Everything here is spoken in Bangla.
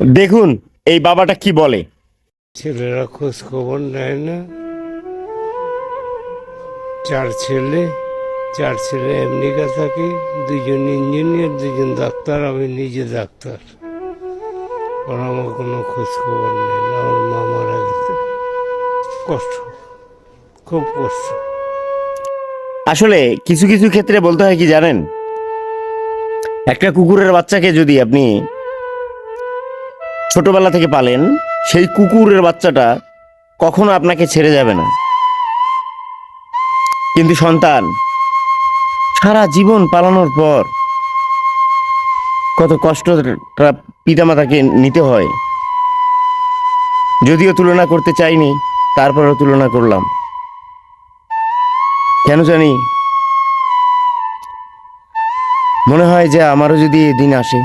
দেখুন এই বাবাটা কি বলে। ছেলেরা খোঁজ খবর নেয় না। চার ছেলে, চার ছেলে আমেরিকা থাকে, দুজন ইঞ্জিনিয়ার, দুজন ডাক্তার, আমি নিজে ডাক্তার। ওরা আমার কোনো খোঁজ খবর নেয় না। ওর মা মারা গেছে। কষ্ট, খুব কষ্ট। আসলে কিছু কিছু ক্ষেত্রে বলতে হয় কি জানেন, একটা কুকুরের বাচ্চাকে যদি আপনি ছোটবেলা থেকে পালেন, সেই কুকুরের বাচ্চাটা কখনো আপনাকে ছেড়ে যাবে না। কিন্তু সন্তান সারা জীবন পালানোর পর কত কষ্টটা পিতামাতাকে নিতে হয়। যদিও তুলনা করতে চাইনি, তারপরেও তুলনা করলাম। কেন জানি মনে হয় যে আমারও যদি দিন আসে